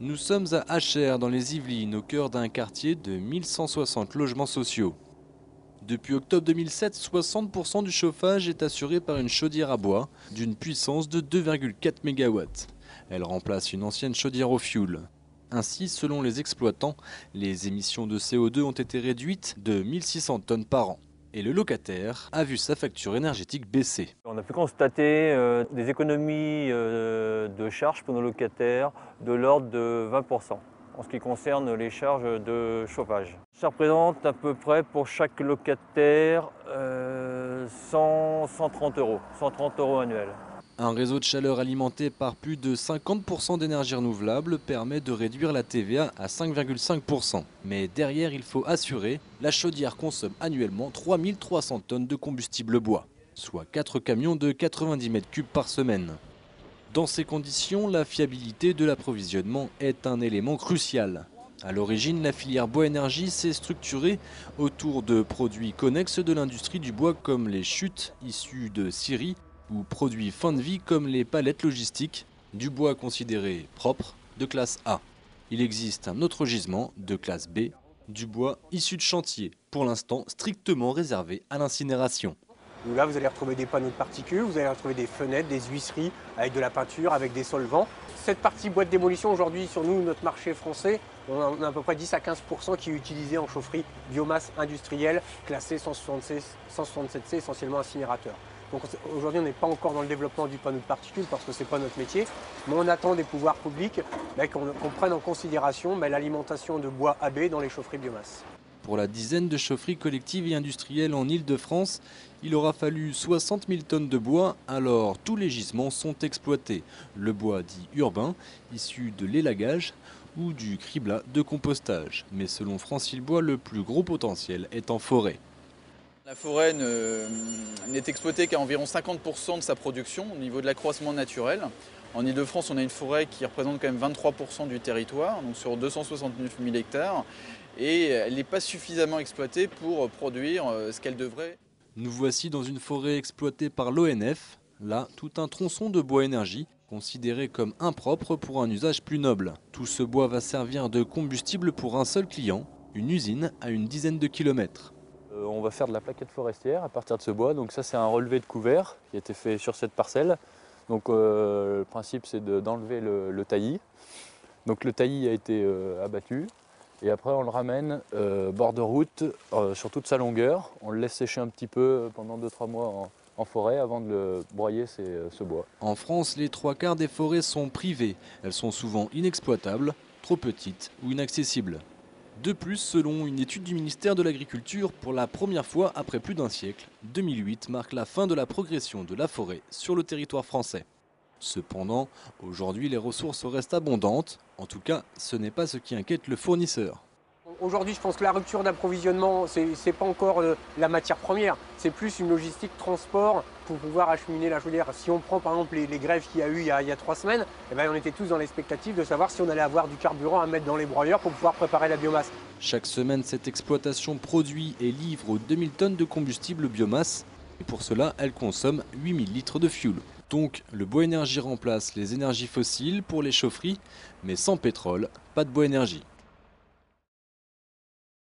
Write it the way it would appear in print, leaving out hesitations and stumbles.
Nous sommes à Achères, dans les Yvelines, au cœur d'un quartier de 1160 logements sociaux. Depuis octobre 2007, 60% du chauffage est assuré par une chaudière à bois d'une puissance de 2,4 MW. Elle remplace une ancienne chaudière au fioul. Ainsi, selon les exploitants, les émissions de CO2 ont été réduites de 1600 tonnes par an. Et le locataire a vu sa facture énergétique baisser. On a pu constater des économies de charges pour nos locataires de l'ordre de 20% en ce qui concerne les charges de chauffage. Ça représente à peu près pour chaque locataire 130 euros, 130 euros annuels. Un réseau de chaleur alimenté par plus de 50% d'énergie renouvelable permet de réduire la TVA à 5,5%. Mais derrière, il faut assurer, la chaudière consomme annuellement 3300 tonnes de combustible bois, soit 4 camions de 90 mètres cubes par semaine. Dans ces conditions, la fiabilité de l'approvisionnement est un élément crucial. À l'origine, la filière bois-énergie s'est structurée autour de produits connexes de l'industrie du bois comme les chutes issues de scieries ou produits fin de vie comme les palettes logistiques, du bois considéré propre de classe A. Il existe un autre gisement de classe B, du bois issu de chantier, pour l'instant strictement réservé à l'incinération. Donc là, vous allez retrouver des panneaux de particules, vous allez retrouver des fenêtres, des huisseries avec de la peinture, avec des solvants. Cette partie bois de démolition, aujourd'hui, sur nous, notre marché français, on a à peu près 10 à 15% qui est utilisé en chaufferie biomasse industrielle, classée 167C, essentiellement incinérateur. Donc aujourd'hui, on n'est pas encore dans le développement du panneau de particules parce que ce n'est pas notre métier, mais on attend des pouvoirs publics qu'on prenne en considération l'alimentation de bois AB dans les chaufferies biomasse. Pour la dizaine de chaufferies collectives et industrielles en Île-de-France, il aura fallu 60 000 tonnes de bois, alors tous les gisements sont exploités. Le bois dit urbain, issu de l'élagage ou du criblat de compostage. Mais selon Francile Bois, le plus gros potentiel est en forêt. La forêt n'est exploitée qu'à environ 50% de sa production au niveau de l'accroissement naturel. En Île-de-France, on a une forêt qui représente quand même 23% du territoire, donc sur 269 000 hectares. Et elle n'est pas suffisamment exploitée pour produire ce qu'elle devrait. Nous voici dans une forêt exploitée par l'ONF. Là, tout un tronçon de bois énergie, considéré comme impropre pour un usage plus noble. Tout ce bois va servir de combustible pour un seul client, une usine à une dizaine de kilomètres. On va faire de la plaquette forestière à partir de ce bois. Donc ça, c'est un relevé de couvert qui a été fait sur cette parcelle. Donc le principe, c'est d'enlever le taillis. Donc le taillis a été abattu. Et après, on le ramène bord de route sur toute sa longueur. On le laisse sécher un petit peu pendant 2-3 mois en forêt avant de le broyer ce bois. En France, les 3/4 des forêts sont privées. Elles sont souvent inexploitables, trop petites ou inaccessibles. De plus, selon une étude du ministère de l'Agriculture, pour la première fois après plus d'un siècle, 2008 marque la fin de la progression de la forêt sur le territoire français. Cependant, aujourd'hui, les ressources restent abondantes. En tout cas, ce n'est pas ce qui inquiète le fournisseur. Aujourd'hui, je pense que la rupture d'approvisionnement, ce n'est pas encore la matière première. C'est plus une logistique transport pour pouvoir acheminer la chaudière. Si on prend par exemple les grèves qu'il y a eu il y a 3 semaines, on était tous dans l'expectative de savoir si on allait avoir du carburant à mettre dans les broyeurs pour pouvoir préparer la biomasse. Chaque semaine, cette exploitation produit et livre 2000 tonnes de combustible biomasse. Et pour cela, elle consomme 8000 litres de fioul. Donc, le bois énergie remplace les énergies fossiles pour les chaufferies, mais sans pétrole, pas de bois énergie.